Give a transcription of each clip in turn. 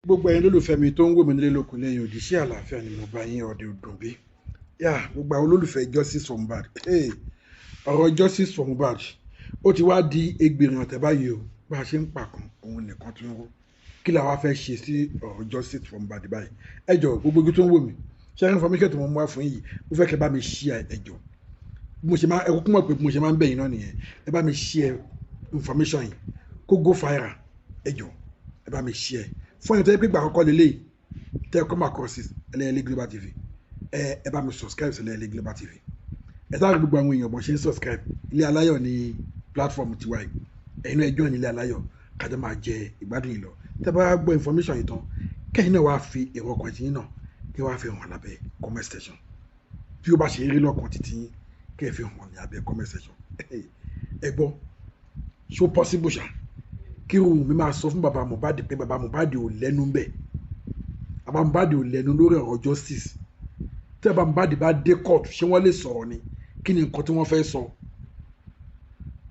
Gbogbo ẹ̀yin olólùfẹ́ mi tó ń wò mí nílé lóko lẹ́yìn òdì sí àlàáfíà ni mo bá yín ọ̀dẹ̀ òdùn bí. Gbogbo àwọn olólùfẹ́ Justice for Mohbad. Ọ̀rọ̀ Justice for Mohbad ó ti wá di egbìrìn ọ̀tẹ̀ báyìí o. Bá a ṣe ń pàkan òun nìkan tún ń ró. Kí la wá fẹ́ ṣe sí ọ̀rọ̀ Justice for Mohbad báyìí? Ẹ jọ̀ọ́ gbogbo ibi tó ń wò mí. Ṣé information tí mo mú wá fún yìí mo fẹ́ kẹ́ bá mi share ẹ jọ̀ọ́. Mo ṣe máa ẹ kúkú mọ̀ pé mo ṣe máa ń bẹ̀ yín náà nìyẹn. Ẹ bá mi share information yìí kó go viral. Ẹ jọ̀ọ́ ẹ bá mi share fún ẹni tó yẹ pé gbà àkọ́kọ́ lélẹ̀ tẹ́ ẹ come across Ẹlẹ́yẹlé Global TV ẹ bá mi subscribe sí Ẹlẹ́yẹlé Global TV. Ẹ sáré gbogbo àwọn èèyàn bọ̀ ṣe ń subscribe. Ilé Aláyọ̀ ní platform tiwa yìí ẹ̀yin náà ẹ join ní Ilé Aláyọ̀ kájọ máa jẹ ìgbádùn yìí lọ. Tẹ́ bá gbọ́ information yìí tán kẹ́yìn náà wá fi èrò ọkàn tiyín náà kí wá fi hàn lábẹ́ comment section bí ó bá ṣe rí lọ́kàn títí yín kẹ́ ẹ fi hàn ní abẹ́ comment section. Ẹ gbọ́ ṣó possible ṣá kí òun mi máa sọ fún bàbá Mohbad pé bàbá Mohbad ò lẹ́nu ń bẹ̀ bàbá Mohbad ò lẹ́nu lórí ọ̀rọ̀ justice tí bàbá Mohbad bá dé court ṣé wọ́n lè sọ̀rọ̀ ni kí ni nǹkan tí wọ́n fẹ́ sọ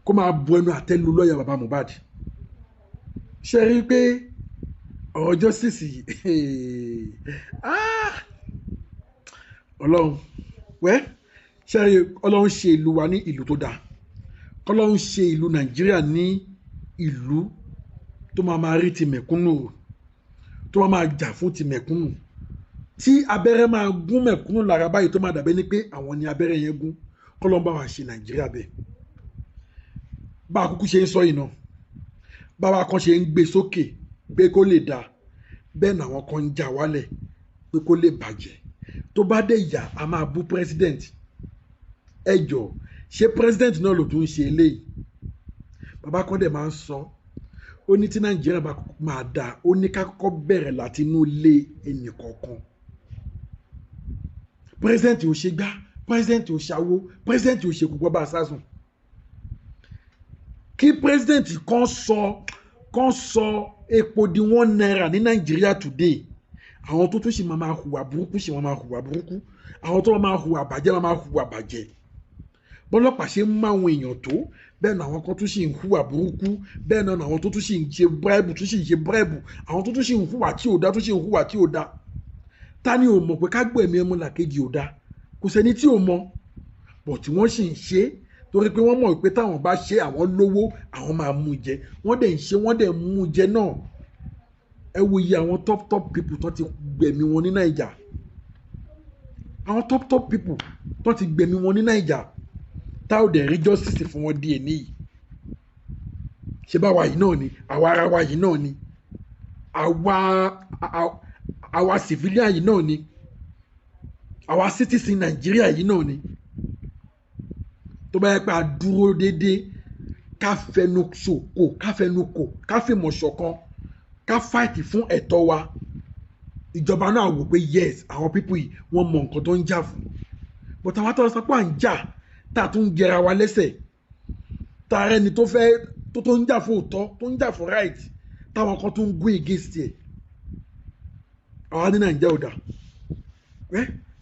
kó máa bu ẹnu àtẹ́lu lọ́ọ̀yà bàbá Mohbad ṣe rí i pé ọ̀rọ̀ justice yìí ọlọ́run ṣe rí ọlọ́run ṣe ìlú wa ní ìlú tó dáa ọlọ́run ṣe ìlú Nàìjíríà ní ìlú tó máa rí ti mẹ̀kúnnù tó máa jà fún ti mẹ̀kúnnù tí abẹ́rẹ́ máa gún mẹ̀kúnnù lára báyìí tó máa dàbẹ́ ní pé àwọn ni abẹ́rẹ́ yẹn gún kọ́lọ́n bá wa ṣe Nàìjíríà bẹ́ẹ̀ bá a kúkú ṣe ń sọ yìí náà báwa kan ṣe ń gbé sókè pé kó lè dáa bẹ́ẹ̀ náà àwọn kan ń jà wálẹ̀ pé kó lè bàjẹ́ tó bá dé ìyà a máa bú president ẹ jọ̀ọ́ ṣé president náà ló tún ń ṣe eléyìí bàbá kan dẹ̀ máa ń sọ ó ní tí Nàìjíríà bá máa dà ó ní ká kọ́kọ́ bẹ̀rẹ̀ láti inú ilé ẹnì kọ̀ọ̀kan president ò ṣe gbá president ò ṣàwó president ò ṣe kúkọ́ bá a sásùn kí president kan sọ epo di £1 ní Nàìjíríà today àwọn tó tún ṣì máa hùwà burúkú àwọn tó máa hùwà bàjẹ́ bọ́lọ́pàá ṣe ń máa àwọn èèyàn tó bẹ́ẹ̀ náà àwọn kan tún ṣì ń hùwà burúkú bẹ́ẹ̀ náà àwọn tó tún ṣì ń ṣe bírẹ́bù àwọn tó tún ṣì ń hùwà tí ò dá ta ni ò mọ̀ pé ká gbẹ̀mí ọmọlàkejì ò dá kò sẹ́ni tí ò mọ̀ bọ̀ tí wọ́n ṣì ń ṣe torí pé wọ́n mọ̀ pé táwọn bá ṣe àwọn lówó àwọn máa mú jẹ wọ́n dẹ̀ ń ṣe wọ́n dẹ̀ mú jẹ náà ẹ wo iye àwọn top people tó ti gbẹ̀mí wọn ní Naija àwọn top people tó ti gbẹ̀mí wọn ní Naija tá ò dẹ̀ rí justice fún wọn díẹ̀ níyì ṣe bá wa yìí náà ni àwa ara wa yìí náà ni àwa civilian yìí náà ni àwa citizen Nàìjíríà yìí náà ni tó bá yẹ pé a dúró déédéé ká fẹnu kò ká fìmọ̀ ṣọ̀kan ká fight fún ẹ̀tọ́ wa ìjọba náà wò pé yes àwọn people yìí wọ́n mọ nǹkan tó ń jà fún but àwọn tó ń sọ pé à ń jà tá a tún jẹra wa lẹ́sẹ̀ tá a rẹni tó ń jà fún òótọ́ tó ń jà fún right táwọn kan tó ń gún against ẹ̀ àwa ní Nàìjíríà ò dà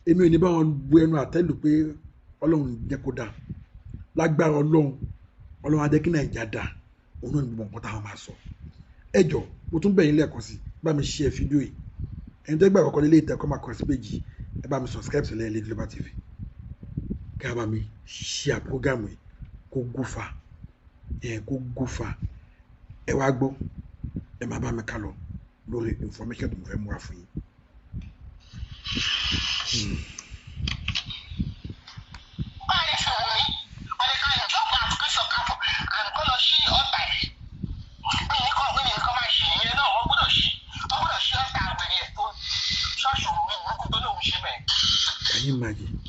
èmi ò ní bá wọn bu ẹnu àtẹ́lù pé Ọlọ́run jẹ́ kó dà lágbára Ọlọ́run adé kí Nàìjíríà dà òun náà ní gbogbo nǹkan táwọn máa sọ ẹ jọ̀ọ́ mo tún bẹ̀ yín lẹ́ẹ̀kan sí bá mi share fídíò yìí ẹni tó gbà àkọ́kọ́ lélẹ́yìí tẹ́ kọ́ máa kọ́ sí péjì ẹ bá mi subscribe sí Ẹlẹ́yẹlé Global TV ká bá mi share program yìí kó gúfà ẹ wá gbọ́ ẹ máa bá mi ká lọ lórí information tó mo fẹ́ mú wá fún yín. Can you imagine?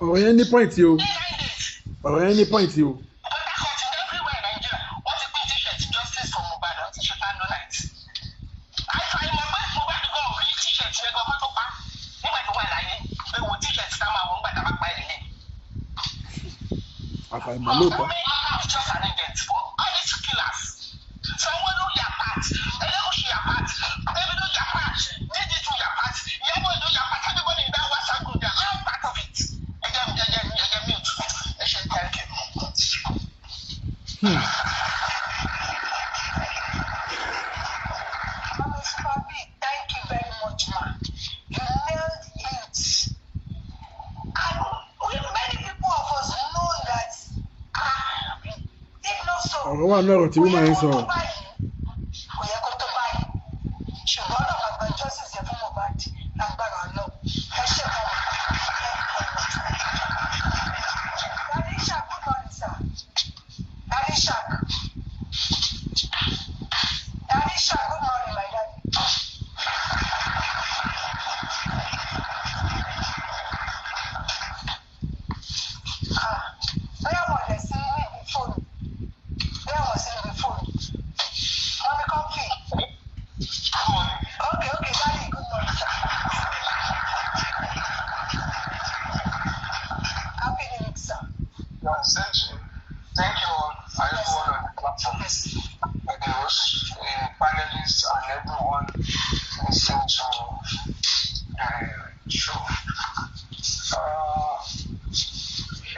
ọ̀rọ̀ yẹn ní pọ́ìntì o ọ̀rọ̀ yẹn ní pọ́ìntì o. àfàìmọ̀ lóòótọ́. Thank you very much, ma. You nailed it. And many people of us know that if not so. Ọ̀rọ̀ wà náà tí wọ́n máa ń sọ. Kò yẹ kó tó báyìí. Ṣùgbọ́n náà bàbá justice yẹ fún Mohbad lágbára náà. Ẹ ṣe kọ́ wa. Daddy Shark, good morning, sir. Daddy Shark. Daddy Shark, good morning, my daddy. Bóyá wọ́n lè sí níbi fóònù. Bóyá wọ́n sí níbi fóònù. Mommy, come free. Okay, daddy, good morning, sir. Happy New Week, sir. Thank you all, everyone on the platform, the host, the panelists, and everyone listening to the show.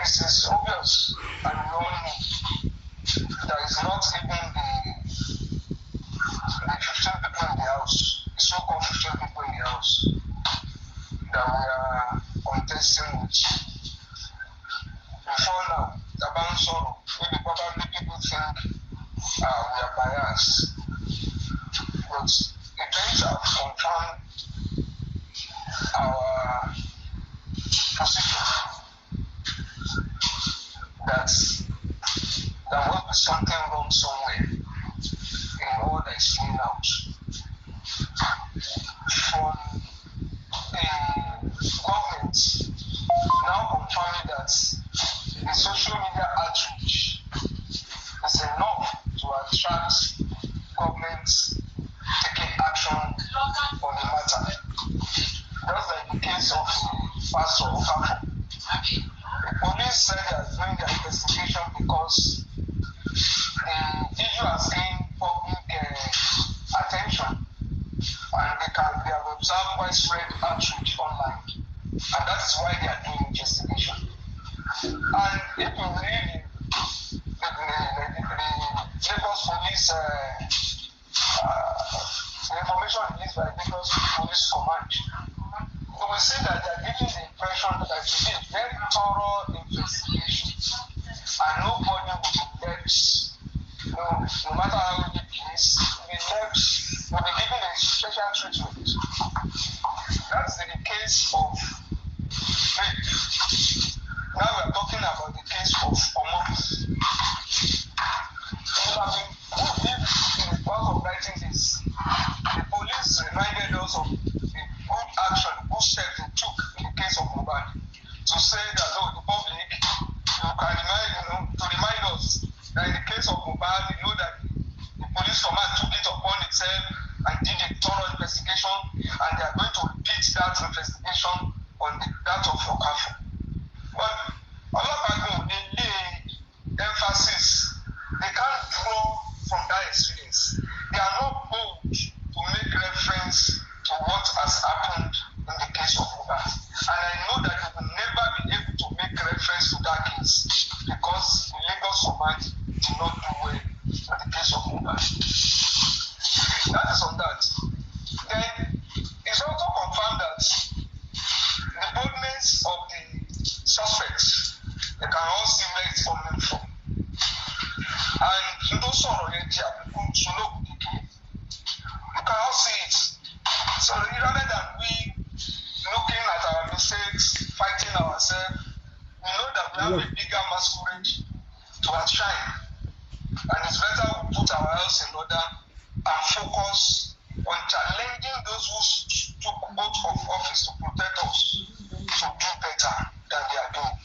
It is obvious and known that it's not even the 15 people in the house, the so-called 15 people in the house that we are contesting with. Before now, about sorrow, maybe probably people think we are biased, but the events have confirmed our position that there will be something wrong somewhere in all that is playing out. From the government now confirming that the social media outreach is enough to attract government taking action on the matter. Just like the case of the pastor of Afro. The police said they are doing their investigation because the issue has gained public attention and they have observed widespread outreach online, and that is why they are doing investigation. And if you read the Lagos Police, the information released by Lagos Police Command, you will see that they are giving the impression that it is a very thorough investigation and nobody will be left, no matter how many case, will be given a special treatment. That's the case of rape. Now we are talking about the case of homophoby. We have been good in the course of writing this. The police reminded us of the good action, good steps they took in the case of Mohbad to say that the public, you can remind us that in the case of Mohbad, you know that the police command took it upon itself and did a thorough investigation, and they are going to repeat that investigation on that of Okafor. But Olapagun, they lay emphasis. They can't draw from that experience. They are not bold to make reference to what has happened in the case of Mohbad. And I know that they will never be able to make reference to that case because the Lagos Command did not do well in the case of Mohbad. That is on that. Then it's also confirmed that the boldness of the suspects, they can all see where it's coming from. And those sort of you can all see it. So rather than we looking at our mistakes, fighting ourselves, we know that we have a bigger masquerade to outshine. And it's better we put our house in order and focus on challenging those who took oath of office to protect us to do better than they are doing.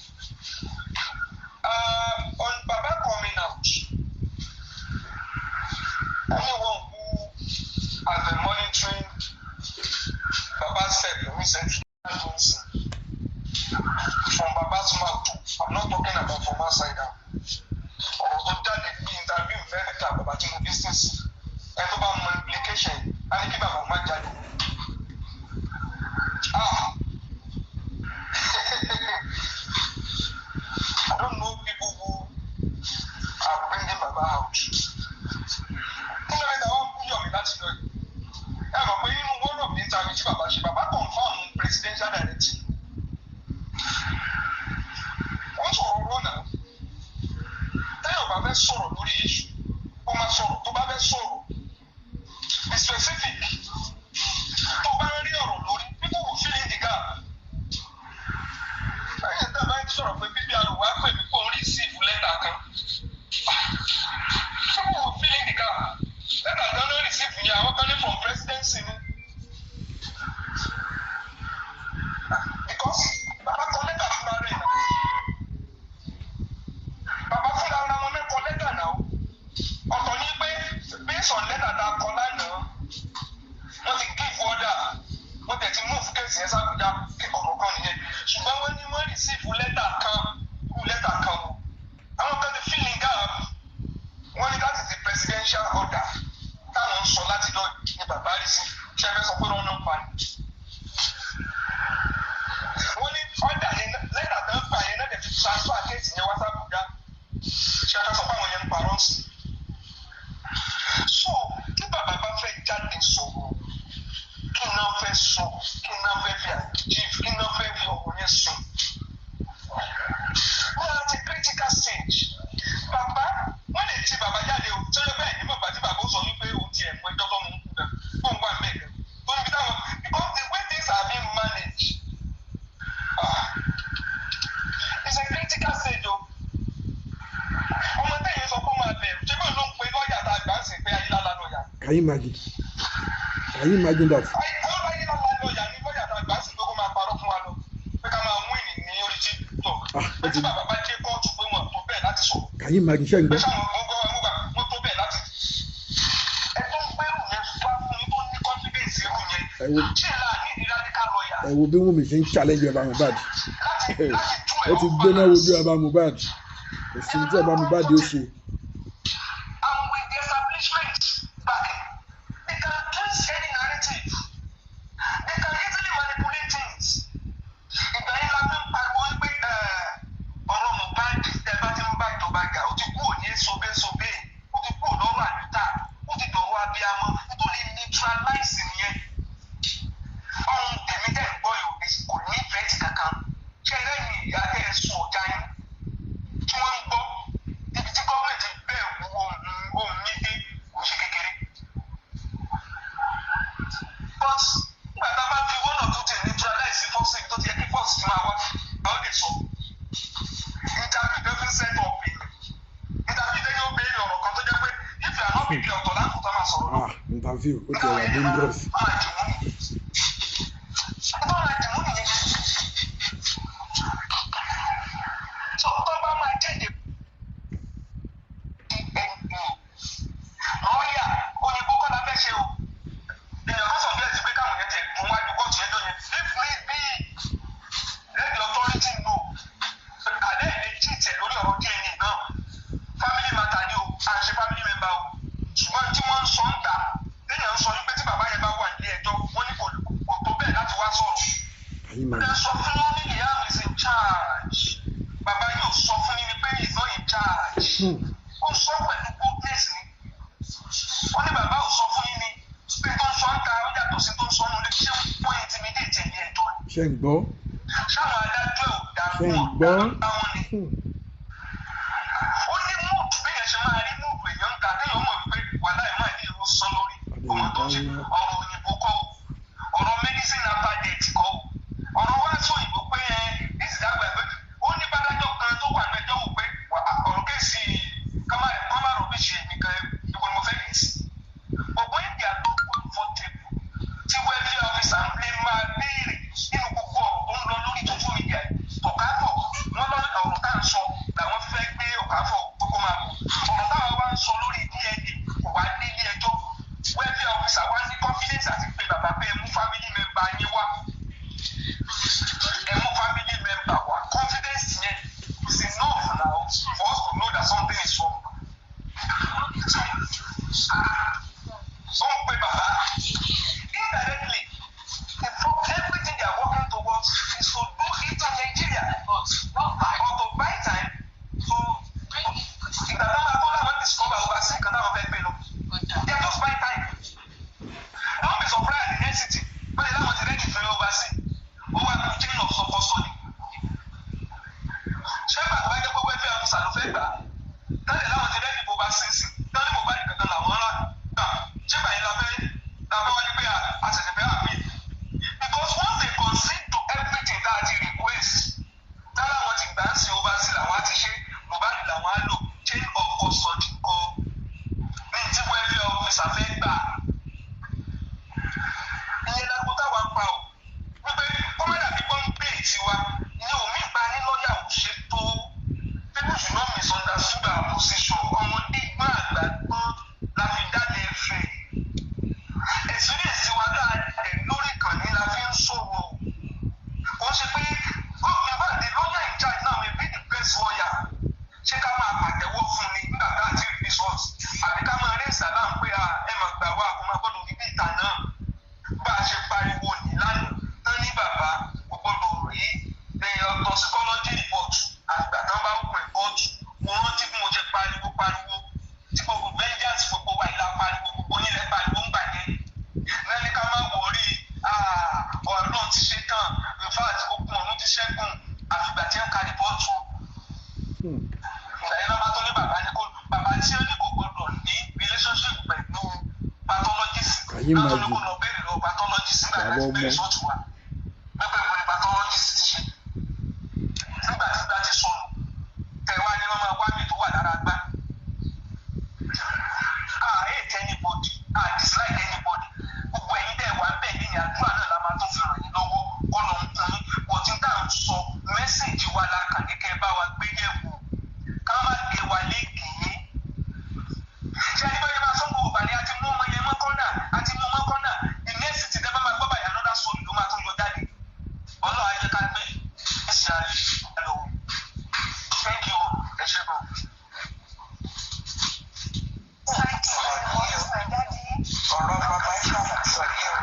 On Baba coming out, anyone who has been monitoring Baba's step recently, from Baba's mouth, I'm not talking about from outside now. because bàbá kọ lẹ́tà fúnra rẹ̀ náà bàbá fúnra ara wọn náà kọ lẹ́tà náà ọ̀tọ̀ ní pé based on lẹ́tà tá a kọ lánàá wọ́n ti give order wọ́n tẹ̀ ti move case yẹn sábùjá ọ̀rọ̀ kan nìyẹn ṣùgbọ́n wọ́n ní wọ́n receive lẹ́tà kan o àwọn kan ti feeling gap wọ́n ní that is the presidential order táwọn ń sọ láti lọ ní bàbá rí sí ṣẹ́fẹ́ sọ pé wọ́n náà ń pa ni. wọ́n ní ọ̀dà yẹn lẹ́tà tó ń gbà yẹn náà ti transfer case yẹn wá sábùjá ṣẹ́fẹ́ sọ pé àwọn yẹn ń parọ́ sí. so tí bàbá bá fẹ́ jáde sọ̀rọ̀ kí náà fẹ́ sọ kí náà fẹ́ fi àjíf kí náà fẹ́ fi ọ̀rọ̀ yẹn sùn. wọ́n á ti critical stage bàbá wọ́n lè ti bàbá jáde o tó yẹ bẹ́ẹ̀ ní bàbá tí bàbá ó sọ wípé òun ti ẹ̀mú ẹjọ́ tó mú un kú náà fún wa mẹ́ẹ̀kẹ́ tó níbi táwọn because the way things are being managed it's a critical stage o ọmọ tẹ̀yìn sọ fún máa bẹ̀rù ṣé bẹ́ẹ̀ ló ń pe lọ́ọ̀yà tá a gbà ń sìn pé ayélujára lọ́ọ̀yà. Can you imagine? Can you imagine that? ayélujára lọ́ọ̀yà ni lọ́ọ̀yà tá a gbà ń sìn pé kó máa parọ́ fún wa lọ pé ká máa win ní orí TikTok pé tí bàbá bá dé kóòtù pé wọ́n tó bẹ́ẹ̀ láti sọ̀rọ̀. Can you imagine? Ṣé ń gbọ́? wọ́n tó bẹ́ẹ̀ láti ẹ tó ń gbẹ́rù yẹn wá fún mi tó ní confidence irú yẹn ṣé là ní radical lawyer. Ẹ wo bí Wunmi ṣe ń challenge Ọba Mohbad. Ó ti gbéná wojú Ọba Mohbad. Èsì tí Ọba Mohbad ó ṣe. And with the establishment backing, they can twist any narrative. They can easily manipulate things. Ìgbà yẹn la fi ń pariwo wípé ọ̀rọ̀ Mohbad ẹ bá ti ń bá ìjọba jà ó ti kú òní sobe ó ti kú lọ́rọ̀ àdúrà ó ti dọ̀rọ̀ abiyamọ tó lè neutralize nìyẹn. Ọ̀hún tèmi dẹ̀ ń gbọ́ yòó kò ní ìfẹ́ ti kankan. Ṣé lẹ́yìn ìyá ẹ̀ sùn ọ̀já yín tí wọ́n ń gbọ́ ibi tí gọ́ọ̀mẹ̀ntì bẹ́ẹ̀ wú ohun ní dé kò ṣe kékeré. But nígbà tá a bá fi one or two things neutralize force tó ti yẹ kí force ti máa wá a ó lè sọ. Interview dey fit set up interview dey yóò béèrè ọ̀rọ̀ kan tó jẹ́ pé if you are not prepared ọ̀tọ̀ láǹkó tó máa sọ̀rọ̀ lọ. Interview ó ti wà dangerous. So tó bá máa jáde lọ́ọ̀yà òyìnbó kọ́ la fẹ́ ṣe o èèyàn kan sọ̀rọ̀ bẹ́ẹ̀ ti pé káwọn yẹn ti ẹ̀gbọ́n wájú kóòtù yẹn lóye if need be let the authority know àlẹ́ ẹ̀ cheat ẹ̀ lórí ọ̀rọ̀ DNA náà family matter ni o à ń ṣe family member o ṣùgbọ́n tí wọ́n ń sọ ń ta téèyàn ń sọ wípé tí bàbá yẹn bá wà ní ẹjọ́ wọ́n ní kò tó bẹ́ẹ̀ láti wá sọ̀rọ̀ ẹ sọ fún wọn ní ìyá mi is in charge bàbá yóò sọ fún mi pé he is not in charge ó sọ pẹ̀lú boldness ni ó ní bàbá ò sọ fún yín ni pé tó ń sọ ń ta ó yàtọ̀ sí tó ń sọ nílé ṣé wọ́n intimidate ẹ̀yẹ ẹ̀jọ́ ni. Ṣé ń gbọ́? ṣáwọn adájọ́ ò dàrú Ṣé ń wọn gbọ́? báwọn ni. ó ní múùtù bí yẹn ṣe máa rí múùtù èèyàn ń ta téèyàn mọ̀ wípé wàhálà ẹ̀ máa ní irú sán lórí ọmọ tó ń ṣe ọ̀rọ̀ òyìnbó kọ́ o ọ̀rọ̀ medicine after date kọ́ o ọ̀rọ̀ wá sọ òyìnbó pé this is that way ó ní bádájọ́ kan tó wà lẹ́jọ́ wò pé ọ̀rọ̀ kẹ́sì kọ́márò bí ṣe nìkan ìwé mo fẹ́ kẹ́sì. But when they are not comfortable tí welfare officer lè máa béèrè nínú gbogbo ọ̀rọ̀ tó ń lọ lórí social media ọ̀káfọ̀ wọ́n lọ ọ̀rọ̀ tá à ń sọ làwọn fẹ́ gbé ọ̀káfọ̀ gbogbo máa bọ̀ ọ̀rọ̀ táwọn wá ń sọ lórí DNA kò wá ní ilé ẹjọ́ welfare officer wá ní confidence àti pé bàbá pé mú family member yín wá fact okun ọ̀run ti ṣẹ́gun àfìgbà tí ń ka rìpọ́ọ̀tù. Ìgbà yẹn lọ́ba tó ní bàbá tí ó ní kò gbọdọ̀ ní relationship pẹ̀lú pathologist. Látọ̀ ní kò lọ bẹ́ẹ̀ lọ pathologist nígbà tí wọ́n ti bẹ́ẹ̀ sọ́ọ̀tù wa. Pẹ́pẹ́ ìwé ni pathologist ti ṣe. Nígbà tí gbá ti sọnù, tẹ̀wá ni wọ́n máa wá mi tó wà lára gbá. I hate anybody, I dislike anybody. Gbogbo ẹ̀yin dẹ̀ wá bẹ́ẹ̀ ní àdúrà náà la máa tó fi ràn yín lọ́wọ́ ọ̀nà nkùnrin ọ̀tí tá à ń sọ mẹ́sẹ̀jì wa la kà ní kẹ́ bá wa gbé yẹ̀wò ká má gbé wa léèké. Ṣé ẹni báyìí máa sọ gbogbo ìgbà ni a ti mú ọmọ yẹn mọ́kànnà àti mú mọ́kànnà ìmẹ́sì ti dẹ́gbẹ́ máa gbọ́ bàyà lọ́dà sóòlù ló máa tó yọ jáde. Ọlọ́run ayé ká gbé ẹ̀sìn àlọ́. Thank you, ẹ ṣé bọ̀. Thank you very much, my daddy. Ọ̀rọ̀ bàbá yìí kà sọ yìí o.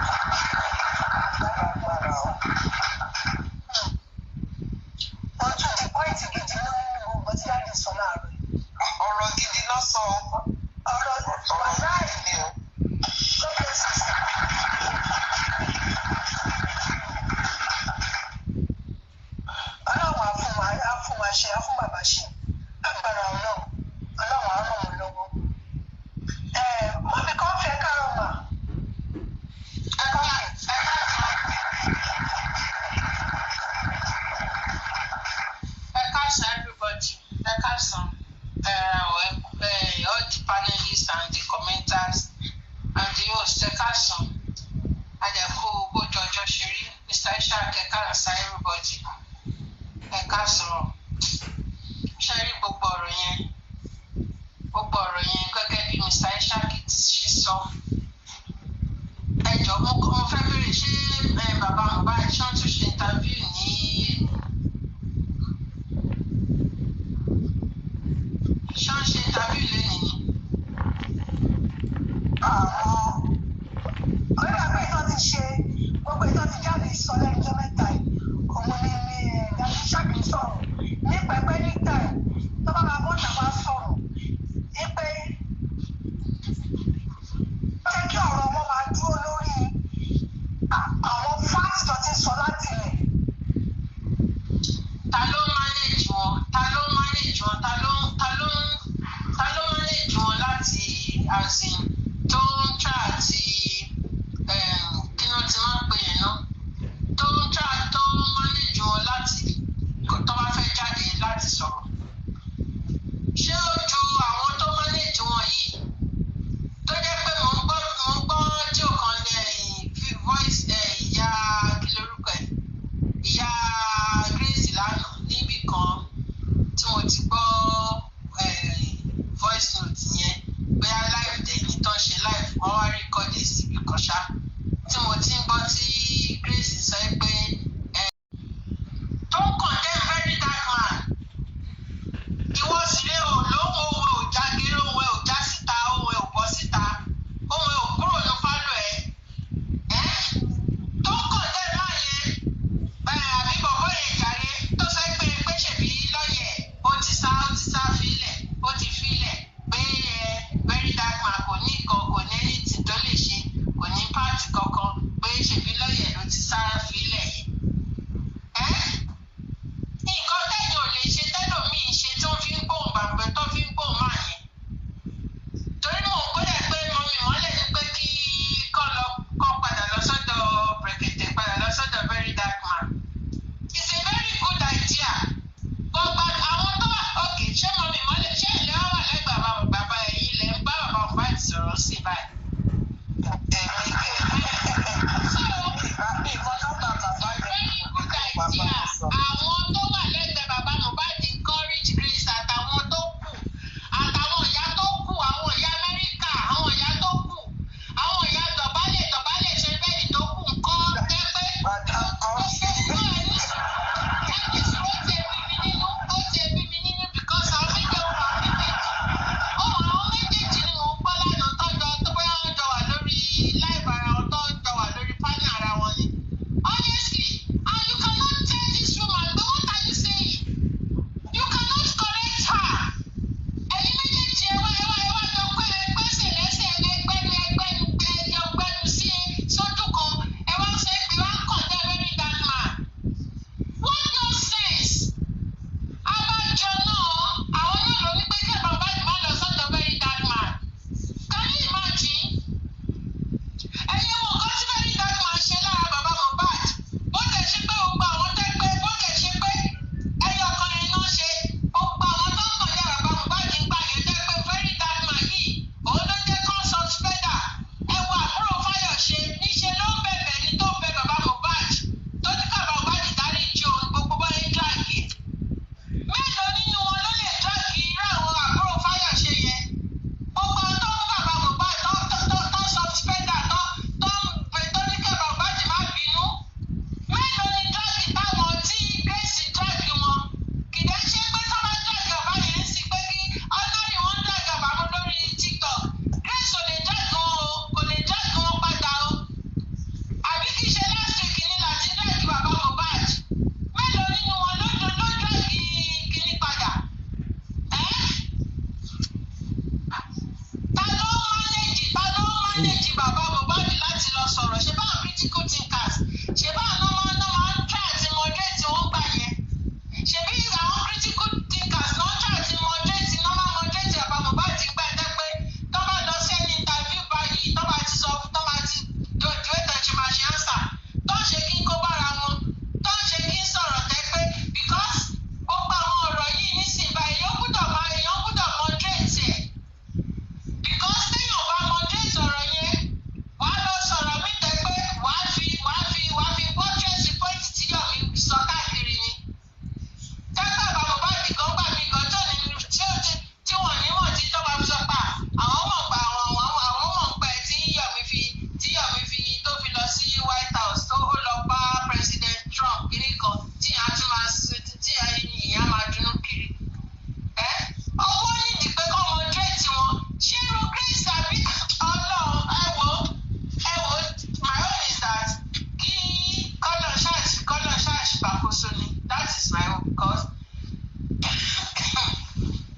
Wọ́n tún di pọ́ìntì gidi nínú gbogbo tí dáàdì sọ láàárọ̀. Ọ̀rọ̀ gidi ló sọ o. Ọ̀rọ̀ wàhálà ni o. lọ́pọ̀ sísè. Ọlọ́run á fún wa ṣe, á fún bàbá ṣe. Agbára Ọlọ́run á ràn wọ́n lọ́wọ́. Mọ́mí kan fẹ́ kárọ̀ mà. Everybody, all the panelists and the commenters and the host, Mr. Ishaq, everybody. Sherry gbogbo ọ̀rọ̀ yẹn gẹ́gẹ́ bí Mr. Ishaq ṣe sọ. Ẹ jọ̀ọ́ mo fẹ́ bèrè ṣé bàbá Mohbad ṣé wọ́n tún ṣe interview ní lẹ́yìn ni? Ọ̀rẹ́ àgbẹ̀ ìtọ́ ti ṣe gbogbo ìtọ́ ti jáde sọ lẹ́nu ọjọ́ mẹ́ta yìí. Òun ni Dàbí Ṣáàkì sọ̀rọ̀ ní pẹ̀pẹ́ níta ẹ̀ tó bá máa bọ́ tàbá sọ̀rọ̀ ní pé jẹ́ kí ọ̀rọ̀ wọn máa dúró lórí àwọn fáàtì tó ti sọ láti ilẹ̀. Ta ló manage wọn láti àsìn tó ń tra àti kí ló ti máa ń pè yẹn náà tó manage wọn láti tó bá fẹ́ jáde láti sọ̀rọ̀. Ṣé ó ju àwọn tó manage wọn yìí tó jẹ́ pé mo ń gbọ́ tí ò kan voice ìyá kí lorúkọ ẹ̀ ìyá Grace lánàá níbì kan tí mo ti gbọ́ voice note yẹn bóyá live dẹ̀ ní tán ṣe live wọ́n wá record ẹ̀ síbi kan ṣá tí mo ti ń gbọ́ tí Grace sọ pé don't condemn very dark man. Ìwọ sì lé o lóhùn òun ò jágéré òun ò já síta òun ò bọ́ síta òun ò kúrò ní fálọ̀ ẹ̀. Don't condemn máa yẹn àbí bọ̀bọ̀ yẹn jàre tó sọ pé ṣèbí lọ́yẹ̀ ó ti sá fílẹ̀ ó ti fílẹ̀ pé very dark man kò ní nǹkan kò ní anything tó lè ṣe kò ní pààtì kankan pé ṣèbí lọ́yẹ̀ ló ti sá fílẹ̀ yẹn. Nǹkan tẹ́yìn ò lè ṣe tẹ́lòmíì ṣe tó fi ń gbóhùn bàbá tó fi ń gbóhùn máa yẹn. Torí mò ń gbọ́dọ̀ pé mọ́mí mọ́lẹ̀ ní pé kí kọ́ padà lọ sọ́dọ̀ Brekete padà lọ sọ́dọ̀ very dark man. It's a very good idea. Gbogbo àwọn tó wà òkè ṣé mọ́mí mọ́lẹ̀ ṣé ilé wà wà lẹ́gbàá bàbá ẹ̀yìn ilẹ̀ ń bá bàbá ọ̀bá ti sọ̀rọ̀ sí báyìí. Àwọn tó wà lẹ́gbẹ̀ẹ́ bàbá Mohbad encourage Grace àtàwọn tó kù àtàwọn ìyá tó kù àwọn ìyá Amẹ́ríkà àwọn ìyá tó kù àwọn ìyá dọ̀bálẹ̀ ṣe bẹ́ẹ̀ tó kù nǹkan tẹ́pẹ́. Ó ti ẹbí mi nínú because àwọn méjèèjì ni mò ń gbọ́ lánàá tọ́jọ́ tó bóyá wọ́n jọ wà lórí live ara wọn tó jọ wà lórí panel ara wọn ni. Honestly, and you cannot change ṣàkóso ni that is my own because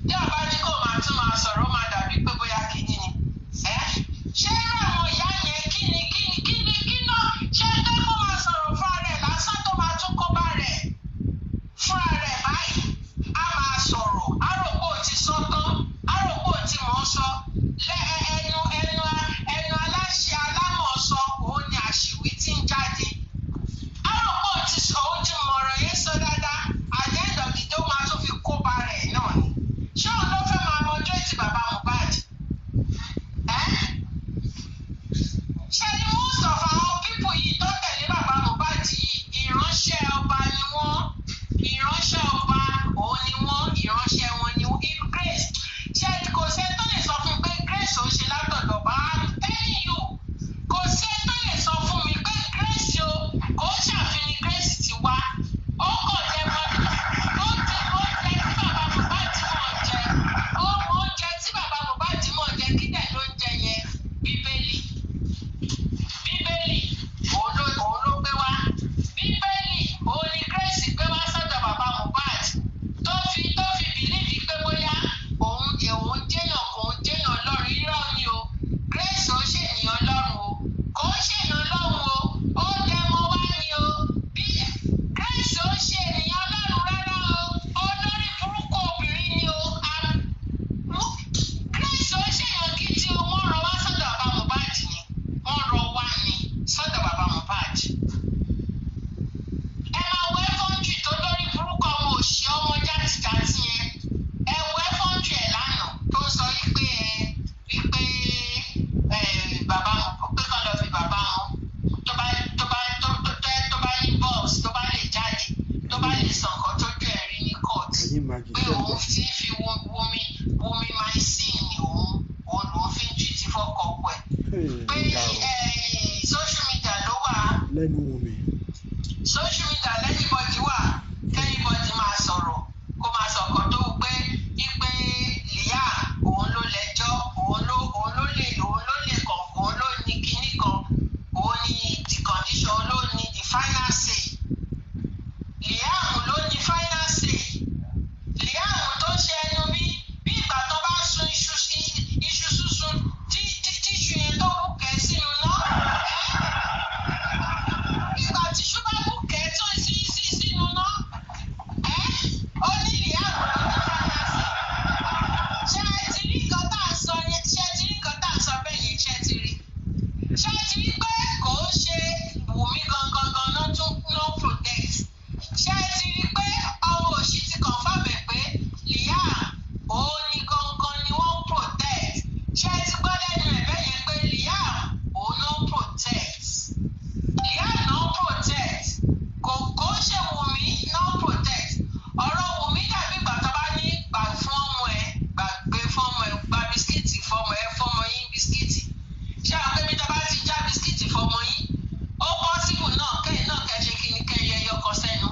tí ọba ní kó máa tún máa sọ̀rọ̀ ó máa dàbí pé bóyá kìíní ni ṣé irú àwọn ìyá yẹn kí náà ṣé tó kó máa sọ̀rọ̀ fúnra rẹ̀ lásán tó máa tún kó bá rẹ̀ fúnra rẹ̀ báyìí á máa sọ̀rọ̀ á rò pé ó ti sọ tán á rò pé ó ti mọ̀ ọ́ sọ ẹnu aláṣẹ alámọ̀ sọ òun ni àṣìwí tí ń jáde á rò pé ó ti mọ̀rọ̀ yẹn sọ dáadáa àjẹ́ndọ̀ dídó máa tún fi kó bá rẹ̀ náà ni ṣé òun ló fẹ́ máa mọjọ́ ìtì bàbá Mohbad ṣé ni most of our people yìí tó tẹ̀lé bàbá Mohbad yìí ìránṣẹ́ ọba ni wọ́n ìránṣẹ́ ọba òun ni wọ́n ìránṣẹ́ wọn ni Grace ṣé kò sí ẹni tó lè sọ fún mi pé Grace ò ṣe látọ̀dọ̀ bá I'm telling you kò sí ẹni tó lè sọ fún mi pé Grace o kò ṣàfihàn Grace ti wá ó kọ̀ jẹ́ mọ́ ó jẹ tí bàbá Mohbad mọ̀ jẹ ó mọ oúnjẹ tí bàbá Mohbad mọ̀ jẹ kí dẹ̀ ló ń jẹ yẹn Bíbélì òun ló gbé wá Bíbélì òun ni Grace gbé wá sọ́dọ̀ bàbá Mohbad tó fi bìlíìfì pé bóyá òun jẹ́yàn Ọlọ́run irọ́ ni o Grace ò ṣèyàn Ọlọ́run o kò ń ṣèyàn Ọlọ́run o ó dẹmọ wá ni o bí Grace ò ṣe ènìyàn Ọlọ́run rárá o olórí burúkú obìnrin ni o Grace ò ṣèyàn gidi o wọ́n rọ wá sọ́dọ̀ bàbá Mohbad ni wọ́n rọ wá ni sọ́dọ̀ bàbá Mohbad ẹ máa wọ ẹfọ́njì tó lórí burúkú ọmọ òṣì ọmọ játijàti yẹn ẹ wọ ẹfọ́njì ẹ̀ lánàá tó sọ wípé bàbá wọn pé kán lọ fi bàbá wọn tó bá ní bọ́ọ̀sì tó bá lè jáde tó bá lè sọ nǹkan tó jẹ́ ẹ̀rí ní court pé òun ti fi Wunmi máa sìn ní òun lòun fi ń jìtì fọ́kọ̀ ọ̀pọ̀ ẹ̀ pé social media ló wà lẹ́nu Wunmi. social media lẹ́nìbọ̀dì wà kẹ́nìbọ̀dì máa sọ̀rọ̀ kó máa sọ̀kan tó pé Lìyá òun ló lẹ́jọ́ òun ló lè kàn òun ló ní kinní kan òun ní the condition ló ní the final say Lìyá ló ní final say Lìyá tó ṣe ẹnu bí ìgbà tó bá sun iṣu sísun tíṣu yẹn tó bù kẹ́ sínú náà ìgbà tíṣu bá bù kẹ́ tó sínú náà ó ní Lìyá ló ní final say ṣé ẹ ti rí nǹkan tá à ń sọ yẹn ṣé ẹ ti rí nǹkan tá à ń sọ bẹ́ẹ̀ yẹn ṣé ẹ ti rí pé kò ń ṣe Wùmí gangan náà tún no protect ṣé ẹ ti rí pé ọmọ òṣì ti confirm ẹ̀ pé Lìyá òun ni gangan ni wọ́n protect ṣé ẹ ti gbọ́ lẹ́nu ẹ̀ bẹ́ẹ̀ yẹn pé Lìyá òun no protect Lìyá no protect kò ń ṣe Wùmí no protect ọ̀rọ̀ Wùmí dàbí ìgbà tó bá ní gbà fún ọmọ ẹ̀ gbàgbé fọ́mọ ẹ̀ gba bisikíìtì fọ́mọ ẹ̀ fọ́mọ yín bisikíìtì ṣé àwọn akẹ́bí tó bá ti já bisikíìtì fọ́mọ yín ó pọ́sibù náà kẹ́yìn náà kẹ́ ṣe kí ni kẹ́ yẹ ẹyọ kan sẹ́nu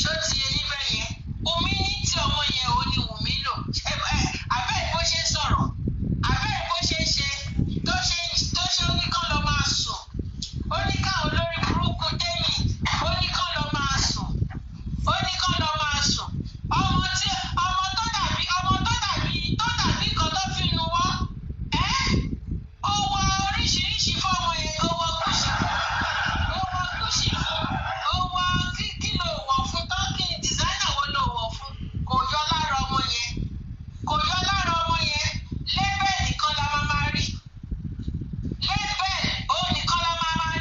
ṣó ti yẹ yín bẹ́ẹ̀ yẹn Wùmí ní tí ọmọ yẹn ò ní Wùmí lò abẹ́ bó ṣe sọ̀rọ̀ abẹ́ bó ṣe ṣe tó ṣe ó ní kán lọ máa sùn ó ní káwọn olórí burúkú dẹ́yìn ó ní kán lọ máa sùn ọmọ tó dàbí kan tó fi nu wọ́ ó wọ oríṣiríṣi fọ́ọ̀mù yẹn ó wọ kùsì ó wọ kí ló wọ̀ fún tọ́kì dìsáínà wo ló wọ̀ fún kò yọ lára ọmọ yẹn lébẹ̀ nìkan la máa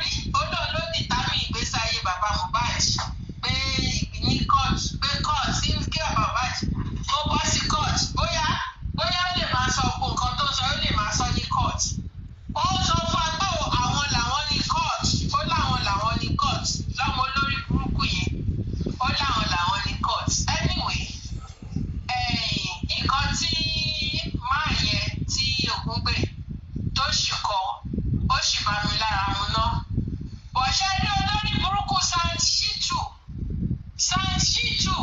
rí ó lóun ló dìtámì ìgbésí ayé bàbá Mohbad pé ní court sí kí bàbá Mohbad kó bọ́ sí court bóyá ó lè máa sọ gbogbo nǹkan tó sọ ó lè máa sọ ní court ó sọ fún agbó àwọn làwọn ní court ó láwọn làwọn ní court lọ́mọ olórí burúkú yẹn ó láwọn làwọn ní court anyway nǹkan tí máa yẹn tí Ògúngbè tó sì kọ ó sì bá mi lára mu ná bọ̀ṣẹ́ rí olórí burúkú Saheed Shittu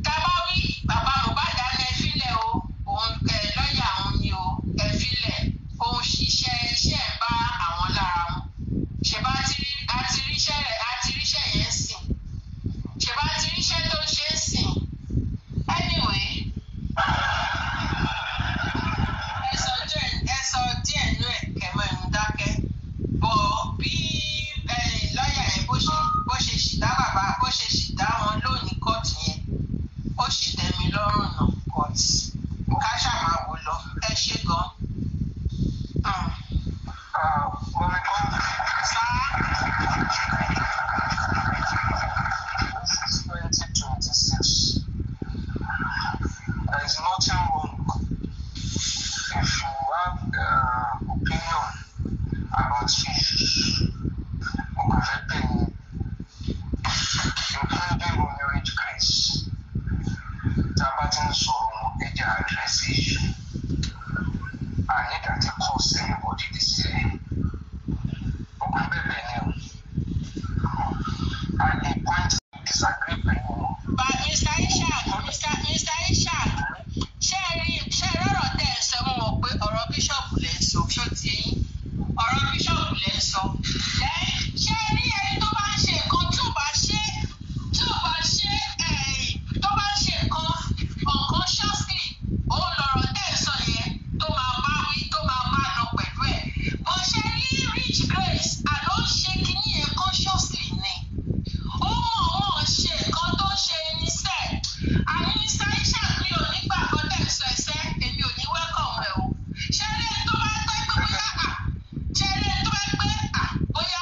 tábà wí bàbá Mohbad á ní ẹfílẹ̀ o òun lọ́ọ̀yà òun ni o ẹfílẹ̀ òun ṣiṣẹ́ iṣẹ́ ẹ̀ bá àwọn lára mu ṣèbá àti ríṣẹ́ yẹn sìn bàbá bó ṣe sì dá wọn lónìí kóòtù yẹn ó sì tẹ̀mí lọ́rùn náà kóòtù ká ṣàmà wò lọ ẹ ṣe gan. Mọ̀mí kan. This is 2026. There is nothing wrong if you have opinion about issues. Including marriage grace. Tabatin sọ̀rọ̀ ẹja address issue. I need that to cause anybody this year. And the point disagree with you. But Mr. Ishaq, ṣé rọrọ̀ tẹ̀ ń sọ mọ́ pé ọ̀rọ̀ bíṣọ̀pù lè sọ ṣó ti yín ọ̀rọ̀ bíṣọ̀pù lè sọ. Ṣé rí ẹni tó bá ń ṣe nǹkan tó bá ṣe nǹkan unconsciously òun lọ̀rọ̀ tẹ̀ ń sọ yẹn tó máa bá wí tó máa bá lọ pẹ̀lú ẹ̀. Bó ṣe rí Rich Grace àlọ́ ń ṣe kinní yẹn consciously ni. Ó mọ̀ ṣe nǹkan tó ṣe ní sẹ́ẹ̀. Àní Mr. Ishaq mi ò ní gbà kan tẹ̀ sọ ẹsẹ́ èmi ò ní welcome rẹ̀ o. Ṣé rí ẹni tó bá pẹ́ pé bóyá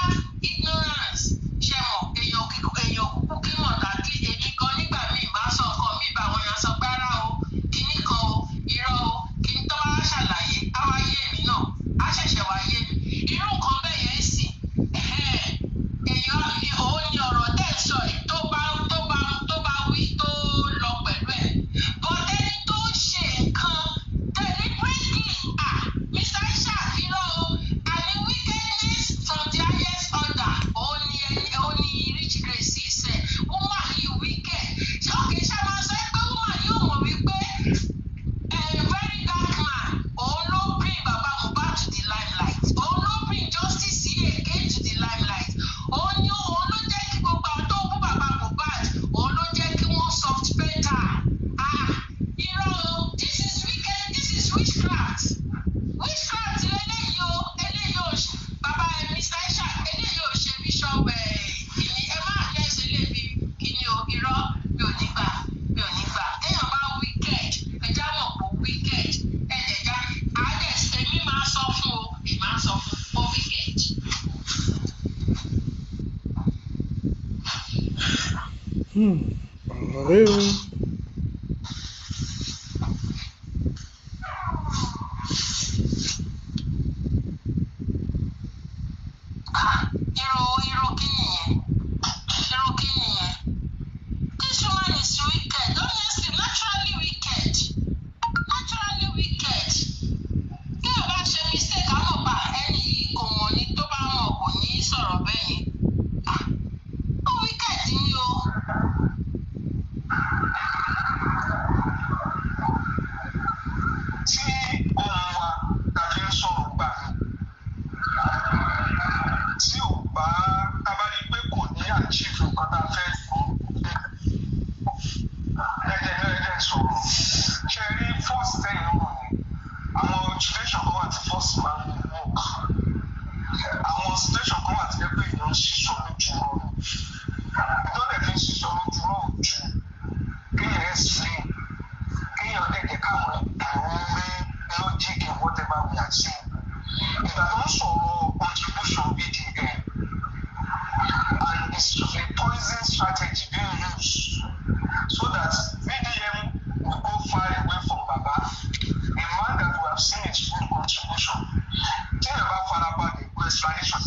ignorance ṣe mọ̀ èèyàn kúkú kí mọ̀ dàbí èmi gan nígbà míì bá sọ nǹkan míì bá wọn yàn sọ gbára o kíní kan o irọ́ o kíní tó bá ṣàlàyé á wá yé mi náà á ṣẹ̀ṣẹ̀ wá yé mi irú nǹkan bẹ́ẹ̀ yẹn sì èèyàn òun ni ọ̀rọ̀ tẹ̀ sọ yìí tó bá wí tó lọ pẹ̀lú ẹ̀ but ẹni tó ń ṣe nǹkan deliberately Mr. Ishaq irọ́ o àní wickedness from the highest order òun ni Rich Grace ṣe woman yìí wicked ṣé òkè ṣe máa sọ pé woman yóò mọ̀ wípé very dark man òun ló bring baba Mohbad to the limelight òun ló bring justice yìí again to the limelight òun ló jẹ́ kí gbogbo àwọn tó bú baba Mohbad òun ló jẹ́ kí wọ́n soft better irọ́ o this is wicked this is witchcraft eléyìí o baba Mr. Ishaq eléyìí ò ṣe bishop kìíní ẹ má lẹ́sẹ̀ lébi kìíní o irọ́ mi ò ní gbà téèyàn bá wicked ẹja mọ̀ pé wicked ẹ̀jẹ̀já alex èmi máa sọ fún o ó wicked. ọ̀rẹ́ o. Irú kí nìyẹn? This woman is wicked, honestly, naturally wicked. Tí o bá ṣe mistake, àwọn ọba ẹni yìí kò mọ̀ ní tó bá mọ̀ kò ní sọ̀rọ̀ bẹ́ẹ̀ yẹn. Ó wicked ni o. Tí ohun wa tàbí ń sọ̀rọ̀ gbà tí ò bá tábàlí pé kò ní àjíìfù nǹkan tá a fẹ́ ẹ̀jẹ̀ sọ̀rọ̀ ṣe rí first ten náà ni àwọn situation kan wà tí first man ń work àwọn situation kan wà tí ẹ pé èèyàn ń ṣiṣọ́ lójú rọ̀ ìtọ́lẹ̀ fi ń ṣiṣọ́ lójú rọ̀ ju kéèyàn explain kéèyàn dẹ̀jẹ̀ káwọn ẹ̀rọ rí logic in whatever we are saying. Ìgbà tó ń sọ̀rọ̀ contribution BDM and it's a poison strategy being used so that BDM will go far away from Baba, a man that we have seen his full contribution. Tí ẹ bá farabalẹ̀ gbọ́ explanation.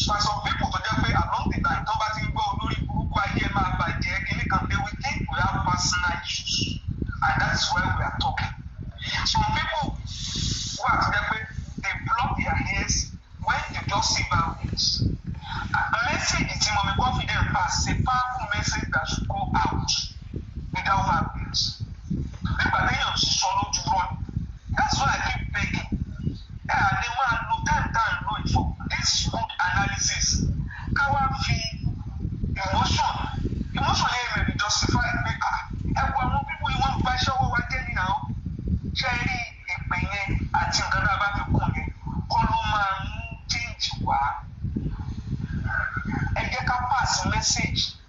For some people tó jẹ́ pé along the line tó bá ti ń gbọ́ olórí burúkú ayé máa bàjẹ́ kíní kan they will think we have personal issues and that is why we are talking. Some people who are to them they block their ears when they just see violence. Message tí mo mi confident pass ṣe pass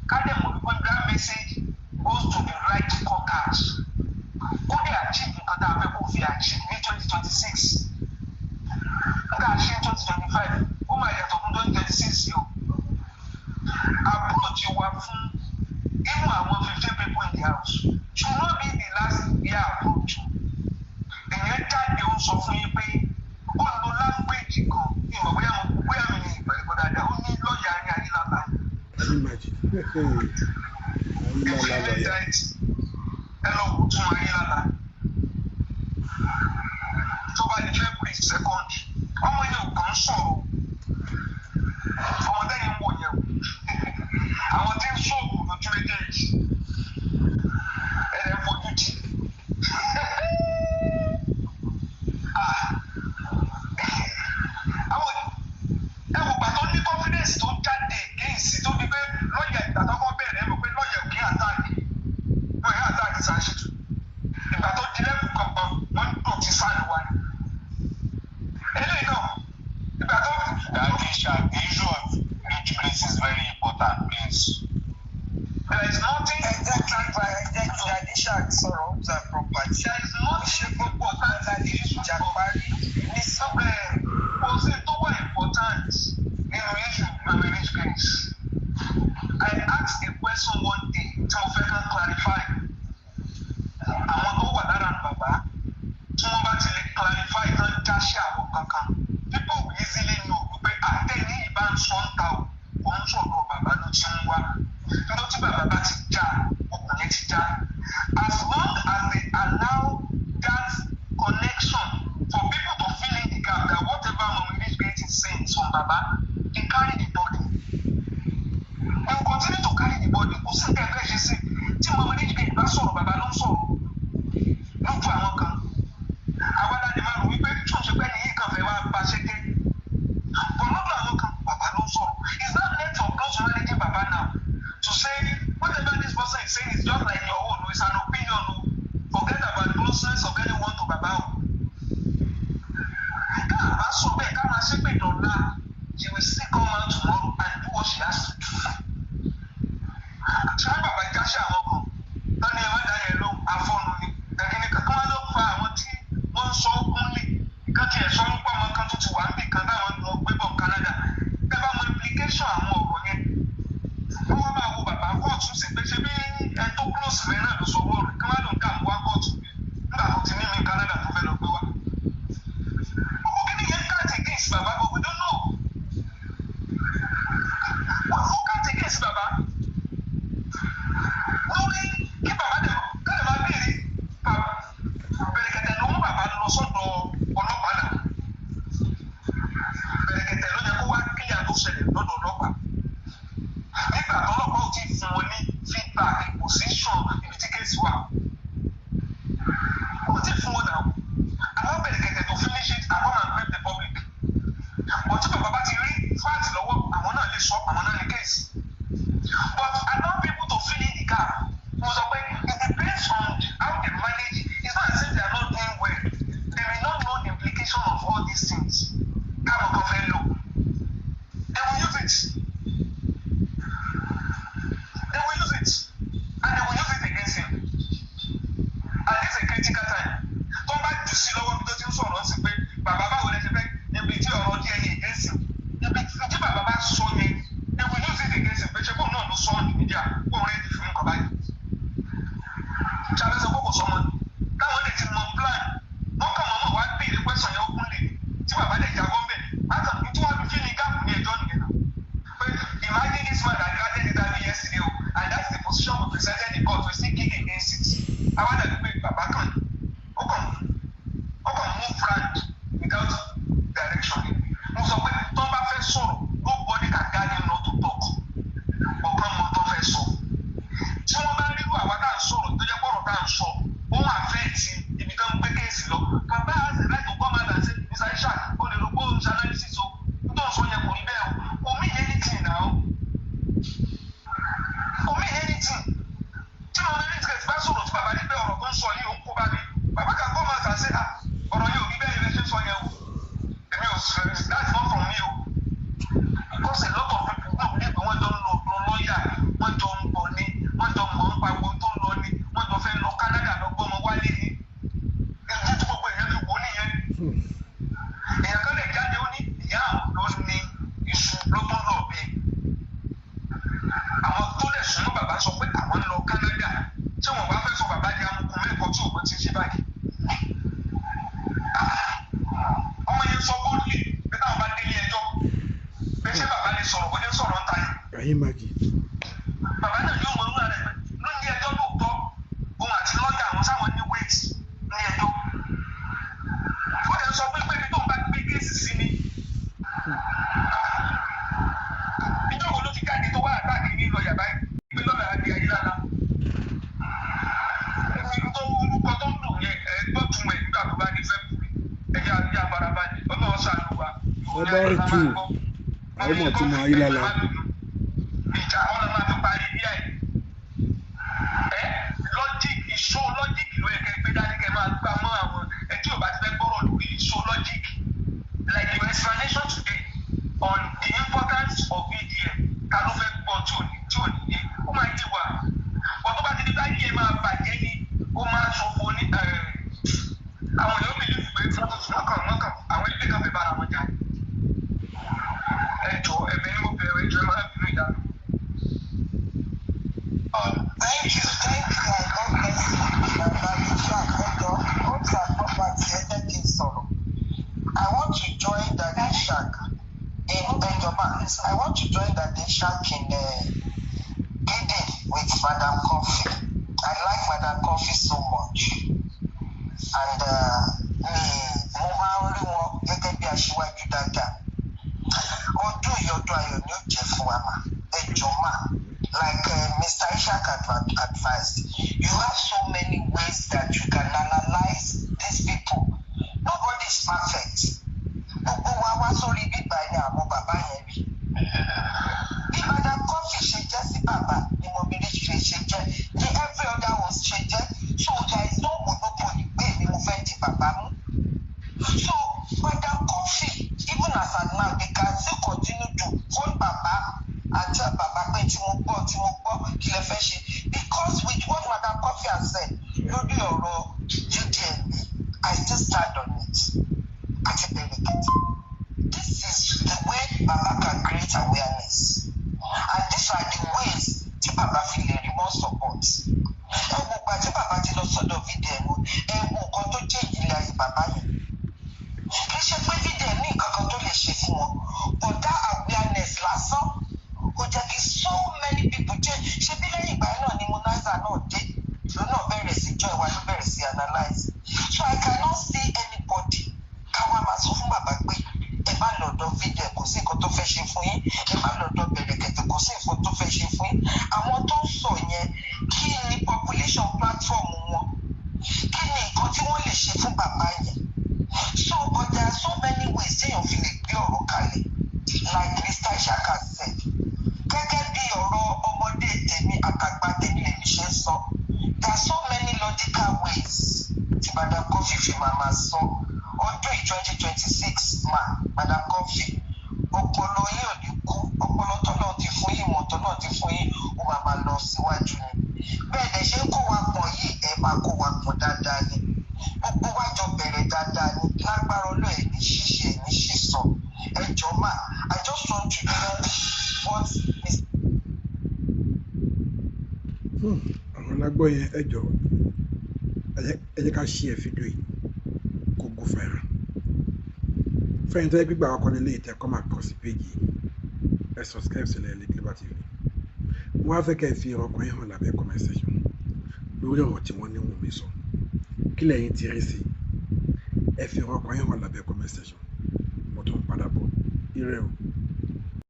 Kademo, that message goes to the right caucus. Only achieve in Qatar, we achieve in 2026. We achieve in 2025. Oh my God, 2026. Approach you are from even among 15 people in the house. Should not be the last year approach. And yet, they also for you pay all the language you go. You know, we are many, but the only lawyer in Imagine. Hello, to Marilala. So by the February 2nd, how many of them saw? From then you won you. I want him so good to engage. And then for duty. But only confidence to chat against it. Don't be lawyer that I'm going to be lawyer can't attack. We have that essential. If I don't deliver one to decide one. And you know, if I don't, the issue of rich place is very important, please. There is nothing exactly by the issue sorrow to a property. There is nothing important that the issue is so important in relation to the rich place. I asked a question one day to clarify. I want to know that Baba. To clarify don't dash out. People will easily know. But I tell you, ban son tau. One so no Baba no chingwa. No to Baba tija. As long as they allow that connection for people to fill in the gap that whatever Mama Rich is saying is from Baba, they carry the body. They will continue to carry the body. Who said that she say, "Ti Mama Rich is so Baba no so." No to àwọn kan. Àwọn dadi máa rò wípé tún ṣe pé ní kan fẹ́ wá bá ṣe dé. But not àwọn kan Baba no so. It's not meant for those managing Baba now to say whatever this person is saying is just like your own. It's an opinion. Forget about the closeness of anyone to Baba. So bẹ́ẹ̀ ká máa ṣe pé dọ̀la, she will still come out tomorrow and do what she has to do. Ṣé bàbá ìjáṣẹ́ àwọn kan? Tán ni ẹ má dá yẹn ló afọ́nu ni. Ẹ̀kíní kankan wá ló fa àwọn tí wọ́n ń sọ ókún lè. Ìkan tí ẹ̀ sọ ń pọ̀ mọ́ kan tó ti wà níbì kan táwọn lọ gbé bọ̀ Canada. Ẹ bá mọ implication àwọn ọ̀rọ̀ yẹn. Wọ́n máa wo bàbá kóòtù sí pé ṣé bí ẹ tó close rẹ̀ náà ló sọ wọ́n rẹ̀ kí wọ́n lò ń kà ń wá kóòtù nígbà tó ti ní mi Canada tó fẹ́ lọ gbé wá. Against Baba, but we don't know. Well, who can't against Baba? Knowing keep Baba them, kind of a baby. Berekete no mo Baba lọ sọ́dọ̀ ọlọ́pàá náà. Berekete ló yẹ kó wá kílíà tó ṣẹlẹ̀ lọ́dọ̀ ọlọ́pàá. Nígbà tó ọlọ́pàá ò tí ì fún wọn ní feedback position ibi tí kéèsì wà. Ò tí ì fún wọn náà. Àwọn Berekete to finish it and come and brief the public. But if Baba ti rí fact lọ́wọ́ àwọn náà lè sọ àwọn náà ní case. But allow people to fill in the gap. Mo sọ pé it depends on how they manage. It's not as if they are not doing well. They will not know the implication of all these things. Káwọn kan fẹ́ lò. They will use it. They will use it. And they will use it against him. And this is a critical time. Tó bá jù sí lọ́wọ́ bí tó ti ń sọ̀rọ̀ sí pé bàbá báwo lè ṣe fẹ́ ibi tí ọ̀rọ̀ díẹ̀ yìí against him. Ibi tí bàbá bá sọ yẹn, they will use it against him. Pé ṣe bóun náà ló sọ ní mídíà, bóun rẹ̀ ti fi ń kọ̀ báyìí. Ṣàlẹ́ sọ pé kò sọmọ ni. Táwọn lè ti mọ plan. Wọ́n kàn mọ́mọ́ wá bí ìrẹ́ pẹ́sàn yẹn ó kún lè. Tí bàbá lè jagun bẹ̀. Àtàn tí wọ́n fi fi ní gáàpù ní ẹjọ́ nìyẹn náà. Pé imagine this man that granted it that yesterday o and that's the position we presented in court we still kick against it. Àwọn àdàbí pé bàbá kan ó kàn move round without direction. Mo sọ pé tó bá fẹ́ sọ̀rọ̀ nobody can guide him not to talk. Ọ̀kan mọ tó fẹ́ sọ. Tí wọ́n bá rí àwa tá à ń sọ̀rọ̀ tó jẹ́ pọ̀rọ̀ tá à ń sọ, ó wà fẹ́ ti ibi tó ń gbé kéèsì lọ. Bàbá has a right to come out and say, Mr. Ishaq, o lè lo gbóhùn analysis o. Nítorí sọ yẹn kò rí bẹ́ẹ̀ o. Omi anything now. Omi anything. Tí mo ní ní bá sọ̀rọ̀ tí bàbá ní pé ọ̀rọ̀ tó ń sọ yìí ó ń kó bá mi. Bàbá kan come out and say, ọ̀rọ̀ yìí ò rí bẹ́ẹ̀ ni ẹ ṣe sọ yẹn o. Èmi ò sọ that's not from me o. Because a lot of people don't believe wọ́n jọ ń lo lọ́ọ̀yà, wọ́n jọ ń Gani Ayélálá. Tó orúkọ tó ń dùn yẹn gbọ́ tún ẹ̀ nígbà tó bá ní fẹ́ bù ẹja àti àfarabalẹ̀ ọlọ́run ṣàánú wa. Ọba ètò àwọn ọmọ tó mọ Ayélálá. Ìjà wọn máa fi parí bí ẹ̀. Lọ́jíìkì ìṣó lọ́jíìkì ló yẹ kẹ́ gbé dání kẹ́ máa gbá mọ́ àwọn ẹ̀ tí ò bá ti fẹ́ gbọ́rọ̀ lórí ìṣó lọ́jíìkì. Like your explanation today on the importance of VDM, ta ló fẹ́ gbọ́ tí ò ní yé, ó máa yé wa. Bọ̀ tó bá ti di bá yé máa bàjẹ́ ni, ó máa ṣòfò ní àwọn èèyàn bìlí pé mọ́kàn àwọn ilé kan fẹ́ bára wọn jà. Ẹ jọ ẹ̀bẹ̀ ni mo bẹ̀rẹ̀ ẹjọ́ ẹ máa bínú ìdáná. Thank you. God bless you. I want to join Daddy Shark in Benjamin. I want to join Daddy Shark in Gideon with Madam Coffee. I like Madam Coffee so much. And mo máa ń rí wọn gẹ́gẹ́ bí aṣíwájú dáadáa. Ọdún ìyọdún ayọ̀ ni ó jẹ́ fún wa mà. Ẹ jọ̀ọ́ mà. Like Mr. Ishak advised, you have so many ways that you can analyze these people. Nobody is perfect. Gbogbo wa wá sórí bíbá ẹni àwọn bàbá yẹn rí. Bí Madam Coffee ṣe jẹ́ sí bàbá ni Mobilish ṣe jẹ́, ní every other one ṣe jẹ́. So there is no monopoly pé èmi mo fẹ́ di bàbá mú. So Madam Coffee, even as at now, they can still continue to hold bàbá and tell bàbá pé tí mo gbọ́ kí lẹ fẹ́ ṣe. Because with what Madam Coffee has said lórí ọ̀rọ̀ GDM, I still stand on it. Àti delegate. This is the way Baba can create awareness. And these are the ways tí Baba fi lè rí more support. Ẹ wo gbà tí Baba ti lọ sọ́dọ̀ VDM, ẹ wo nǹkan tó jẹ́ ìdílé ayé bàbá yẹn. Kì í ṣe pé VDM ní nǹkan kan tó lè ṣe fún wọn, but that awareness lásán ó jẹ́ kí so many people change. Ṣé bí lẹ́yìn ìgbà náà ni Monaiza náà dé? Ló náà bẹ̀rẹ̀ sí join wa ló bẹ̀rẹ̀ sí analyze. So I cannot see anybody káwa máa sọ fún bàbá pé ẹ má lọ́dọ̀ VDM kò sí nǹkan tó fẹ́ ṣe fún yín, ẹ má lọ́dọ̀ Bẹ̀rẹ̀kẹ̀tẹ̀ kò sí nǹkan tó fẹ́ ṣe fún yín. Àwọn tó ń sọ yẹn kí ni population platform wọn? Kí ni nǹkan tí wọ́n lè ṣe fún bàbá yẹn? So but there are so many ways téèyàn fi lè gbé ọ̀rọ̀ kalẹ̀ like Mr. Ishaka said. Gẹ́gẹ́ bí ọ̀rọ̀ ọmọdé tèmi àtàgbà tèmi lèmi ṣe ń sọ. There are so many logical ways tí Madam Coffee fi máa sọ. Ọdún 2026 Madam Coffee, ọpọlọ yìí ò ní kú, ọpọlọ tọ́lọ́ ti fún yín, ìmọ̀ tọ́lọ́ ti fún yín, ó máa lọ síwájú ni. Bẹ́ẹ̀ dẹ̀ ṣe ń kó wa pọ̀ yìí, ẹ máa kó wa pọ̀ dáadáa ni. Gbogbo wa jọ bẹ̀rẹ̀ dáadáa ni, lágbára Ọlọ́run ẹ̀ ní ṣíṣe ẹ̀ ní ṣìsọ. Ẹ jọ̀ọ́ mà, I just want to know what is. Àwọn alágbọ́ yẹn ẹ jọ̀ọ́ ẹ jẹ́ ká ṣí ẹ fídíò yìí kó gún fẹ́ràn. Fẹ́yìn tó yẹ gbígbà ọkọ nílé ìtẹ́kọ́ máa pọ̀ sí péjì ẹ subscribe sílẹ̀ ní Global TV. Wọ́n á fẹ́ kẹ́ ẹ fi ọkàn yín hàn lábẹ́ comment section lórí ọ̀rọ̀ tí wọ́n ní Wùnmí sọ. Kí lẹ́yìn ti rí sí ẹ fi ọkàn yín hàn lábẹ́ comment section. Mo tún padà bọ̀ ire o.